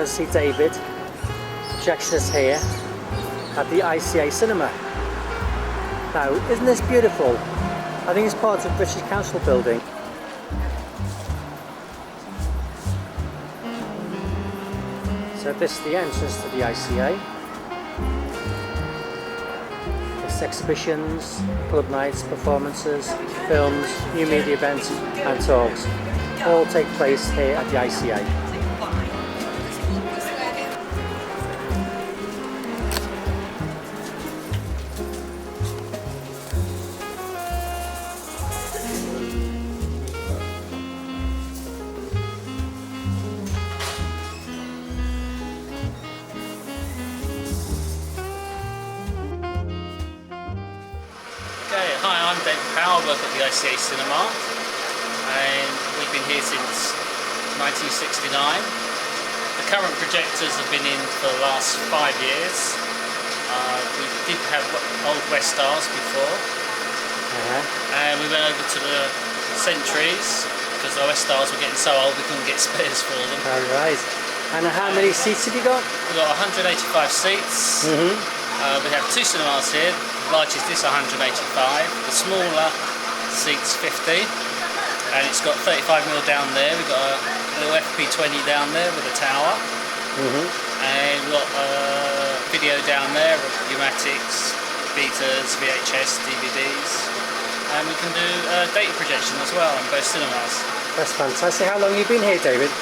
go and see David, projectionist here at the ICA Cinema. Now, isn't this beautiful? I think it's part of the British Council building. So this is the entrance to the ICA. It's exhibitions, club nights, performances, films, new media events and talks. All take place here at the ICA. Hi, I'm David Powell, I work at the ICA Cinema, and we've been here since 1969. The current projectors have been in for the last 5 years. We did have old West Stars before, and we went over to the Centuries because the West Stars were getting so old we couldn't get spares for them. Alright. And how many seats have you got? We've got 185 seats. We have 2 cinemas here. The largest is 185, the smaller seats 50, and it's got 35mm down there. We've got a little FP20 down there with a tower, and we've got video down there, pneumatics, betas, VHS, DVDs, and we can do data projection as well in both cinemas. That's fantastic. How long have you been here, David?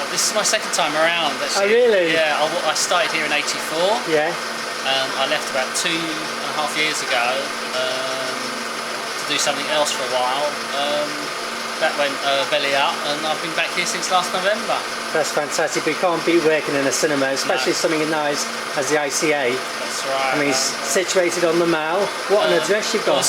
This is my second time around actually. Oh really? Yeah, I started here in '84. Yeah. I left about 2.5 years ago to do something else for a while. That went belly up, and I've been back here since last November. That's fantastic, but you can't beat working in a cinema, especially something as nice as the ICA. That's right. I mean, it's situated on the Mall. What an address you've got.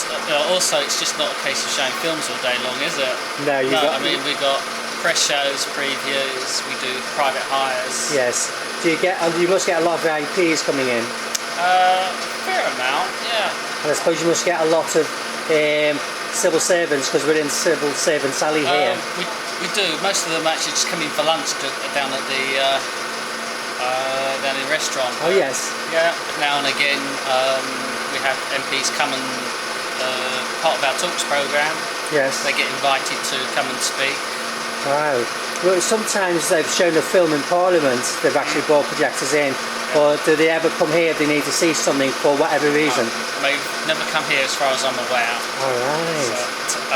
Also, it's just not a case of showing films all day long, is it? No, I mean, we've got press shows, previews, we do private hires. Yes. Do you get? You must get a lot of VIPs coming in. Fair amount, yeah. And I suppose you must get a lot of civil servants, because we're in Civil Servants Alley here. We do. Most of them actually just come in for lunch down at the down in the restaurant. Oh yes. Yeah. Now and again, we have MPs come and part of our talks programme. Yes. They get invited to come and speak. Wow. Well, sometimes they've shown a film in Parliament. They've actually brought projectors in. Or do they ever come here if they need to see something for whatever reason? They've never come here as far as I'm aware. Alright. So,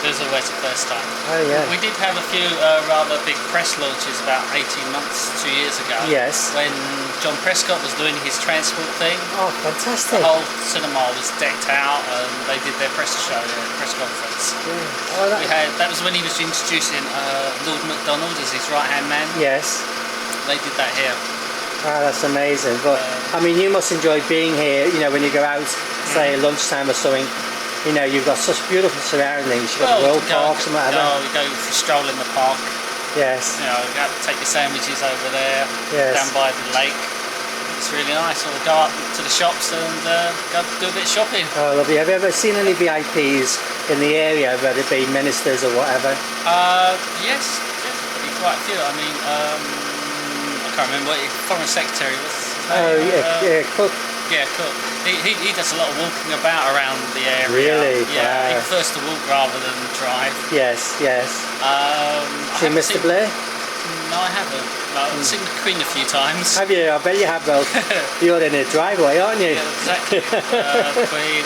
there's always a first time. Oh yeah. We did have a few rather big press launches about 18 months, 2 years ago. Yes. When John Prescott was doing his transport thing. Oh, fantastic. The whole cinema was decked out and they did their press show, their press conference. Yeah. Oh, that was when he was introducing Lord MacDonald as his right-hand man. Yes. They did that here. Wow, that's amazing. But I mean, you must enjoy being here. You know, when you go out, say lunchtime or something. You know, you've got such beautiful surroundings. You've got the world parks and whatever. We go for a stroll in the park. Yes. You know, take your sandwiches over there. Yes. Down by the lake. It's really nice. Or go up to the shops and go do a bit of shopping. Oh, lovely. Have you ever seen any VIPs in the area, whether it be ministers or whatever? Yes, quite a few. I mean, I can't remember what Foreign Secretary was. Oh yeah, Cook. Yeah, Cook. He does a lot of walking about around the area. Really? Yeah. Wow. He prefers to walk rather than drive. Yes, yes. Seen Mr. Blair? No, I haven't. I've seen the Queen a few times. Have you? I bet you have. Well, you're in a driveway, aren't you? Yeah, exactly. Queen,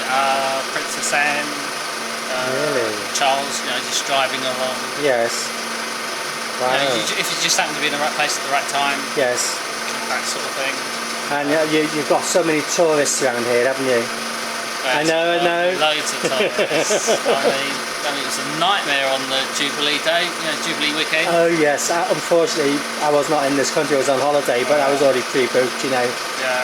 Princess Anne, really? Charles. Just driving along. Yes. Wow. If you just happen to be in the right place at the right time. Yes. That sort of thing. And you've got so many tourists around here, haven't you? I know. Loads of tourists. I mean, it was a nightmare on the Jubilee day, Jubilee weekend. Oh yes, unfortunately I was not in this country, I was on holiday, but I was already pre-booked, Yeah,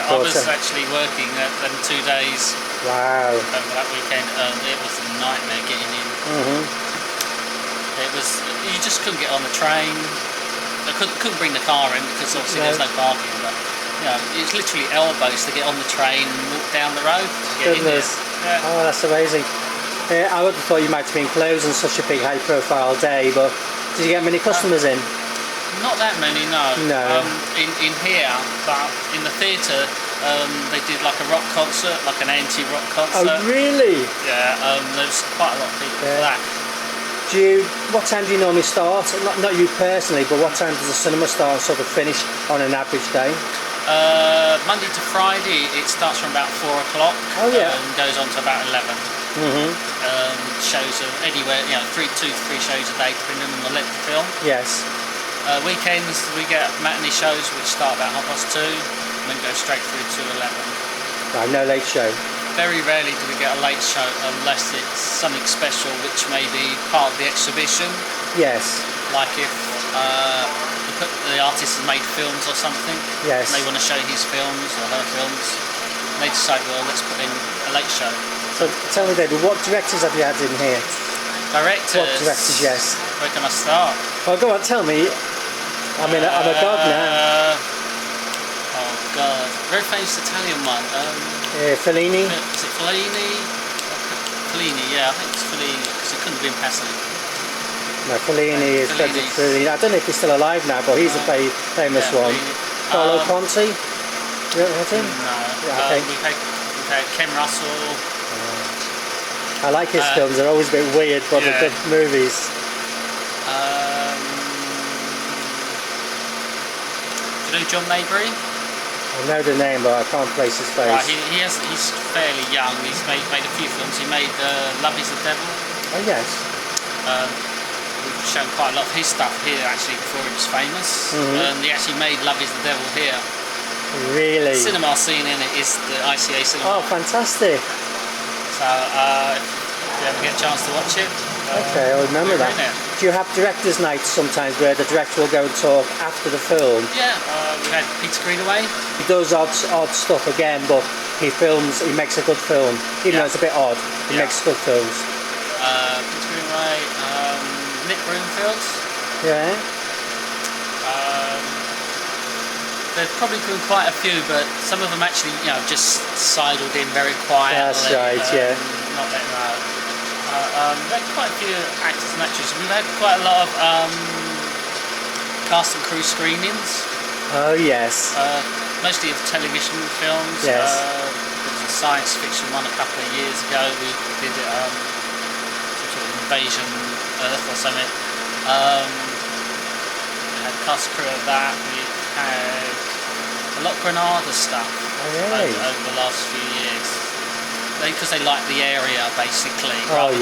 I was actually working them 2 days. Wow. Over that weekend, and it was a nightmare getting in. It was, you just couldn't get on the train. I couldn't bring the car in because obviously there's no parking, but it's literally elbows to get on the train and walk down the road to get in there. Yeah. Oh, that's amazing. I would have thought you might have been closed on such a big high profile day, but did you get many customers in? Not that many, no. No. In here, but in the theatre, they did like a rock concert, like an anti-rock concert. Oh, really? Yeah, there's quite a lot of people for that. What time do you normally start? Not you personally, but what time does the cinema start and sort of finish on an average day? Monday to Friday, it starts from about 4 o'clock. Oh, yeah. And goes on to about 11. Shows of anywhere, 2 to 3 shows a day, depending on the length of the film. Yes. Weekends, we get matinee shows which start about 2:30 and then go straight through to 11. Right, no late show. Very rarely do we get a late show unless it's something special which may be part of the exhibition. Yes. Like if the artist has made films or something, yes, and they want to show his films or her films, and they decide, well, let's put in a late show. So tell me, David, what directors have you had in here? Directors? What directors, yes. Where can I start? Well, go on, tell me. I'm a god now. Oh, God. Very famous Italian one. Fellini? Is it Fellini? Fellini, yeah, I think it's Fellini, because it couldn't have been Pasolini. No, Fellini is Fellini. I don't know if he's still alive now, but he's a very famous one. Carlo Conti? You ever had him? No. Yeah, okay. We've had Ken Russell. I like his films, they're always a bit weird, but they're good movies. Do you know John Maybury? I know the name, but I can't place his face. Right, he's fairly young. He's made a few films. He made Love is the Devil. Oh, yes. We've shown quite a lot of his stuff here actually before he was famous. He actually made Love is the Devil here. Really? The cinema scene in it is the ICA Cinema. Oh, fantastic. So if you ever get a chance to watch it. Okay, I'll remember that. Do you have directors' nights sometimes where the director will go and talk after the film? Yeah, we've had Peter Greenaway. He does odd stuff again, but he makes a good film. Even though it's a bit odd, he makes good films. Peter Greenaway, Nick Broomfield. Yeah. There's probably been quite a few, but some of them actually, just sidled in very quietly. That's right, yeah. Not letting them out. We've had quite a few actors and actresses. We've had quite a lot of cast and crew screenings. Oh, yes. Mostly of television films. Yes. There was a science fiction one a couple of years ago. We did some sort of Invasion Earth or something. We had cast and crew of that. We had a lot of Granada stuff over the last few years. Because they like the area basically, rather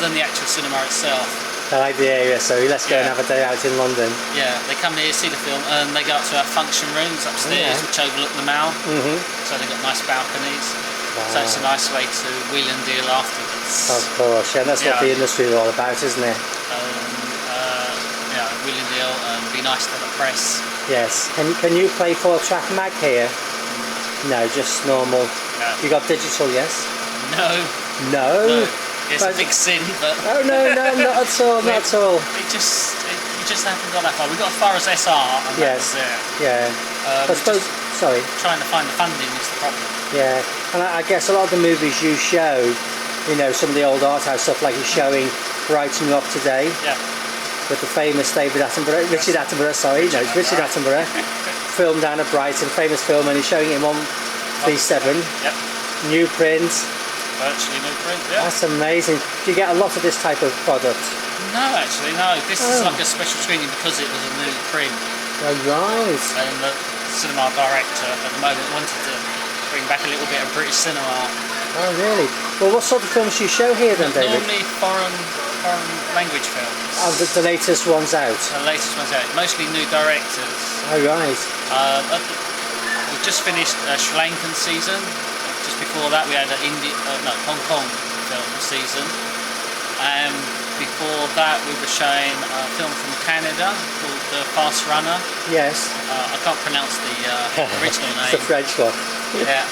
than the actual cinema itself. I like the area, so let's go and have a day out in London. Yeah, they come here, see the film, and they go up to our function rooms upstairs, which overlook the Mall. So they've got nice balconies. Wow. So it's a nice way to wheel and deal afterwards. Of course, yeah, that's what the industry is all about, isn't it? Wheel and deal and be nice to the press. Yes. Can you play 4-track mag here? No, just normal. No. You got digital, yes? No. No? It's a big sin, but... Oh, no, not at all, not at all. We just haven't got that far. We got as far as SR, and that was it. Yeah. I suppose... Sorry. Trying to find the funding is the problem. Yeah. And I guess a lot of the movies you show, some of the old art house stuff, like you're showing Brighton Up Today. Yeah. With the famous Richard Attenborough, Richard Attenborough, filmed down at Brighton, famous film, and he's showing it in 1:37. Yep. New print. Virtually new print, yeah. That's amazing. Do you get a lot of this type of product? No, actually, no. This is like a special screening because it was a new print. Oh, right. And the cinema director at the moment wanted to bring back a little bit of British cinema. Oh, really? Well, what sort of films do you show here then, David? Normally foreign language films. Oh, the latest one's out? The latest one's out. Mostly new directors. Oh, right. We've just finished Sri Lankan season. Just before that we had an Hong Kong film season. And before that we were showing a film from Canada called The Fast Runner. Yes. I can't pronounce the original name. It's the French one. Yeah,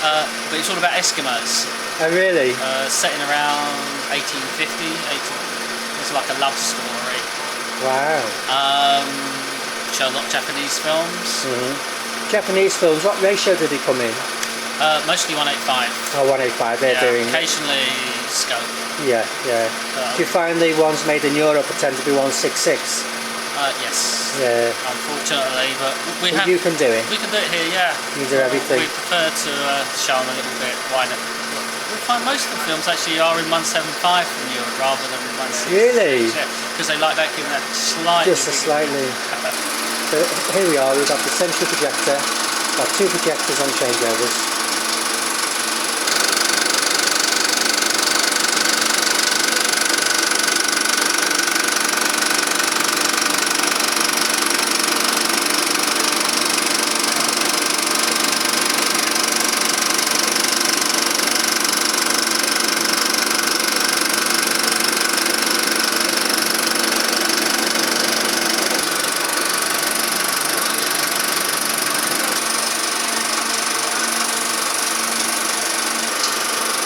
but it's all about Eskimos. Oh, really? Set in around 1850. It's like a love story. Wow. Show a lot of Japanese films. Japanese films, what ratio did they come in? Mostly 1:8:5. Oh, 1:8:5, they're doing... Occasionally scope. Yeah. Do you find the ones made in Europe tend to be 1:6:6? Yes. Yeah. Unfortunately, but You can do it. We can do it here, yeah. You can do everything. We prefer to show them a little bit wider. We find most of the films actually are in 175 from Europe rather than 160. Really? Yeah, because they like that giving that slightly. Just a slightly. So here we are. We've got the central projector. Got 2 projectors on changeovers.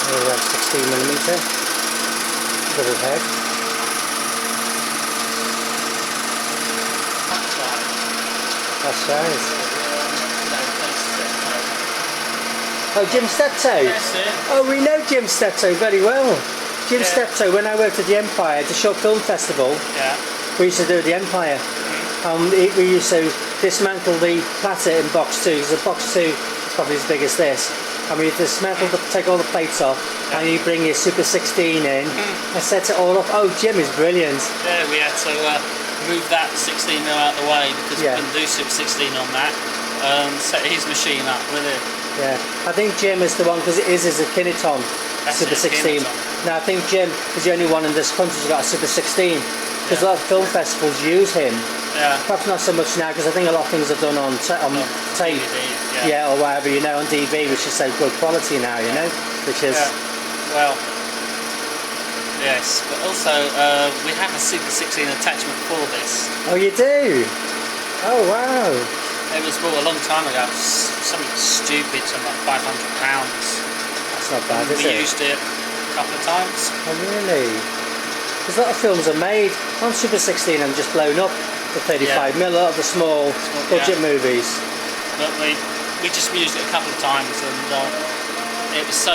We have 16mm double head. That's right. Oh, Jim Steptoe. That's it. Oh, we know Jim Steptoe very well. Jim Yeah. Steptoe, when I worked at the Empire, the short film festival, Yeah. we used to do the Empire. We used to dismantle the platter in box 2, because the box 2 is probably as big as this. And we dismantle, take all the plates off, and you bring your Super 16 in and set it all up. Oh, Jim is brilliant. Yeah, we had to move that 16mm out of the way because Yeah. we couldn't do Super 16 on that. Set his machine up with it. Yeah, I think Jim is the one, because it is a Kineton That's Super it, 16. Kineton. Now I think Jim is the only one in this country who's got a Super 16, because a lot of film festivals use him. Yeah. Perhaps not so much now, because I think a lot of things are done on tape. DVD, Yeah, or whatever, you know, on DV, which is so good quality now, you know, which is... Yeah. Well, yes, but also we have a Super 16 attachment for this. Oh, you do? Oh, wow. It was bought a long time ago, something stupid, something like £500. That's not bad, is We it? used it a couple of times. Oh, really? Because a lot of films are made on Super 16 and just blown up to 35mm, a lot of the small budget movies. But we just used it a couple of times, and it was so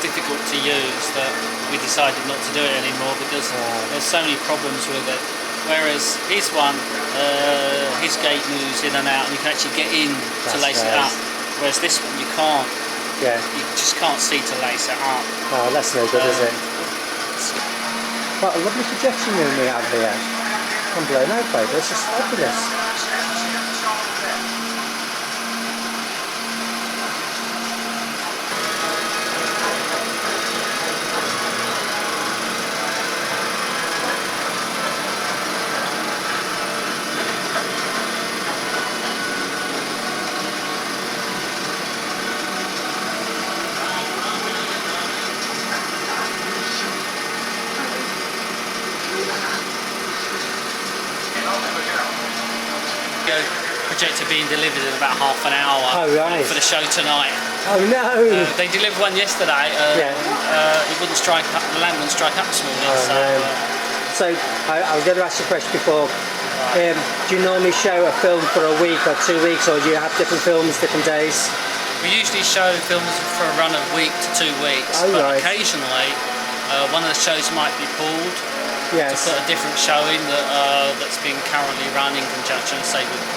difficult to use that we decided not to do it anymore because there's so many problems with it. Whereas his one, his gate moves in and out, and you can actually get in to lace it up. Whereas this one, you can't. Yeah. You just can't see to lace it up. Oh, that's no good, is it? What a lovely projection room we have here. I'm blown out by this. It's fabulous. Projector being delivered in about half an hour for the show tonight. Oh no! They delivered one yesterday. It wouldn't strike up. The lamp wouldn't strike up this morning. So I was going to ask you a question before. Do you normally show a film for a week or 2 weeks, or do you have different films, different days? We usually show films for a run of a week to 2 weeks, but occasionally one of the shows might be pulled to put a different show in that's been currently run in conjunction, say with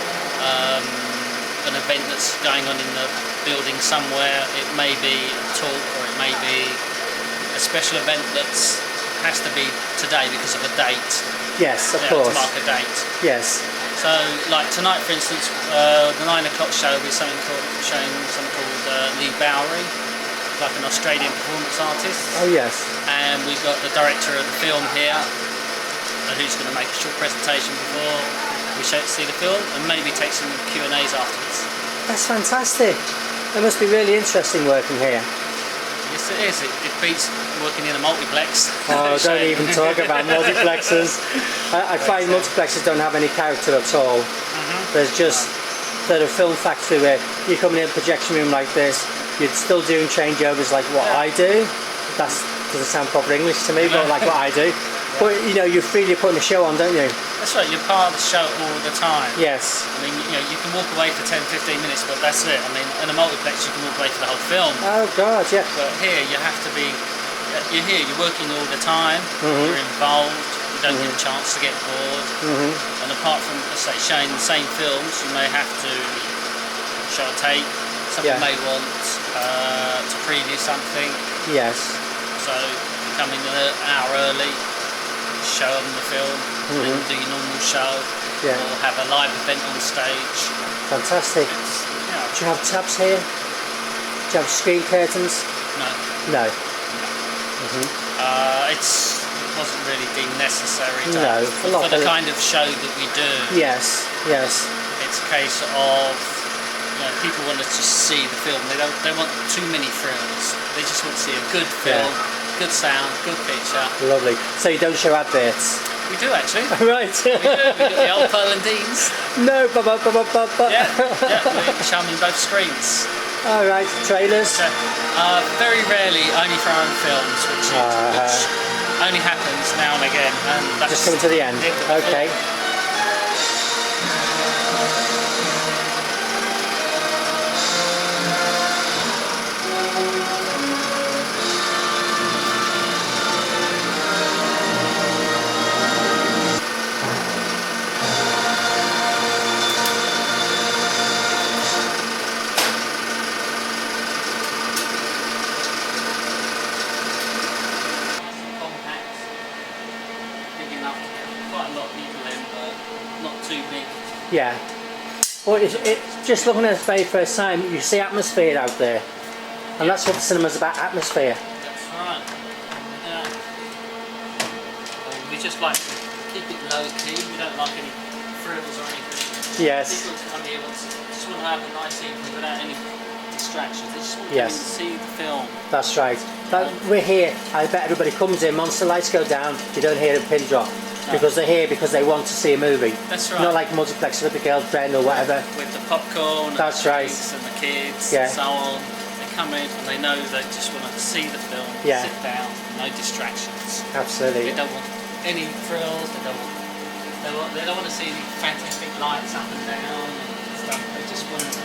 an event that's going on in the building somewhere. It may be a talk, or it may be a special event that has to be today because of a date. Yes, of course. To mark a date. Yes. So, like tonight, for instance, the 9 o'clock show will be showing something called Lee Bowery, like an Australian performance artist. Oh yes. And we've got the director of the film here, who's going to make a short presentation before we see the film, and maybe take some Q&As afterwards. That's fantastic. It must be really interesting working here. Yes, it is. It beats working in a multiplex. Oh, don't even talk about multiplexes. I find multiplexes don't have any character at all. There's just a film factory where you come in a projection room like this, you're still doing changeovers like what I do. That doesn't sound proper English to me, but like what I do. But you know, you feel you're putting a show on, don't you? That's right, you're part of the show all the time. Yes. I mean, you know, you can walk away for 10-15 minutes, but that's it. I mean, in a multiplex you can walk away for the whole film. Oh God, yeah. But here you have to be, you're here, you're working all the time, you're involved, you've don't get a chance to get bored. And apart from, let's say, showing the same films, you may have to show a tape. Someone may want to preview something. Yes. So you come in an hour early, show them the film, and then do your normal show, or have a live event on stage. Fantastic. Do you have tabs here? Do you have screen curtains? No. No. It wasn't really deemed necessary for the kind of show that we do. Yes. It's a case of people want to just see the film. They want too many thrills. They just want to see a good film, good sound, good picture. Lovely. So you don't show adverts? We do actually. Right. We do. We've got the old Pearl and Deans. No. Yeah. We show them in both screens. All right. Trailers? Very rarely, only for our own films, which only happens now and again. And that's just coming to the end. Okay. Quite a lot of people in, but not too big. Yeah. Well, it's just looking at it the very first time, you see atmosphere out there. And that's what the cinema's about, atmosphere. That's right. Yeah. We just like to keep it low key. We don't like any frills or anything. Yes. People come here just want to have a nice evening without any distractions. They just want to come in and see the film. That's right. We're here. I bet everybody comes in, once the lights go down, you don't hear a pin drop. Because they're here because they want to see a movie. That's right. Not like multiplex with the girlfriend or whatever. With the popcorn, that's and the right. drinks and the kids and so on. They come in and they know they just want to see the film, sit down, no distractions. Absolutely. They don't want any frills, they don't want to see any fantastic lights up and down and stuff. They just want a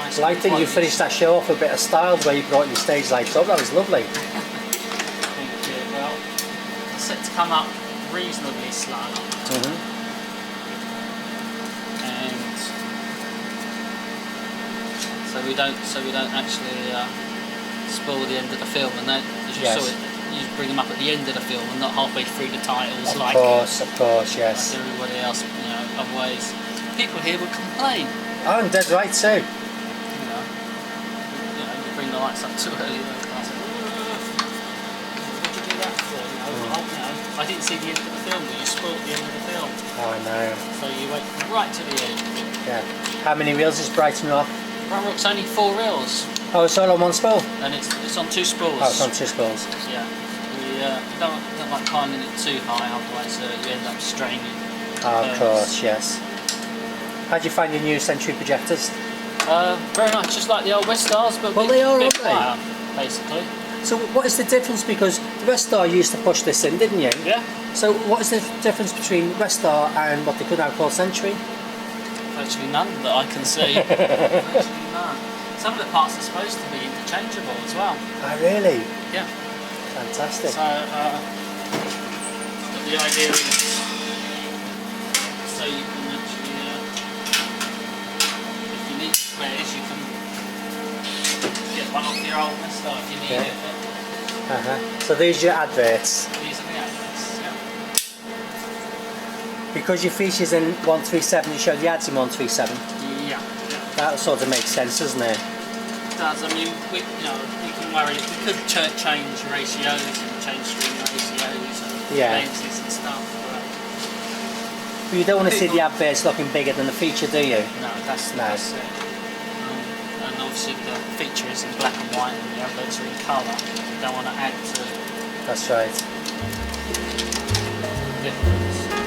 nice. Well, I think you finished that show off with a bit of style where you brought your stage lights up. That was lovely. Thank you. Well, it's set to come up reasonably slow, and so we don't actually spoil the end of the film. And then, as you saw it, you bring them up at the end of the film and not halfway through the titles. Of course, yes. Like everybody else, otherwise people here would complain. Oh, and dead right too. You bring the lights up too early. I didn't see the end of the film, but you spoiled the end of the film. Oh, I know. So you went right to the end. Yeah. How many reels is Brighton Rock? Brighton Rock's only 4 reels. Oh, it's all on one spool? And it's on 2 spools. Oh, it's on 2 spools. Yeah. We don't like climbing it too high, otherwise you end up straining. Oh, of course, yes. How do you find your new Century projectors? Very nice, just like the old West Stars, but they are, aren't quieter, basically. So what is the difference? Because the West Star used to push this in, didn't you? Yeah. So what is the difference between West Star and what they could now call Century? Virtually none that I can see. Virtually none. Some of the parts are supposed to be interchangeable as well. Oh, really? Yeah. Fantastic. So the idea is so you can actually, if you need spares, you can get one off your old West Star if you need it. So these are your adverts. These are the adverts, yeah. Because your features in 137, you show the ads in 137. Yeah. That sort of makes sense, doesn't it? It does. I mean, we can worry. We could change ratios and change screen ratios and lenses and stuff. But you don't want to see the adverts looking bigger than the feature, do you? No, that's it. And obviously the feature is in black and white and the adverts are in colour. You don't want to add to. That's right. Difference.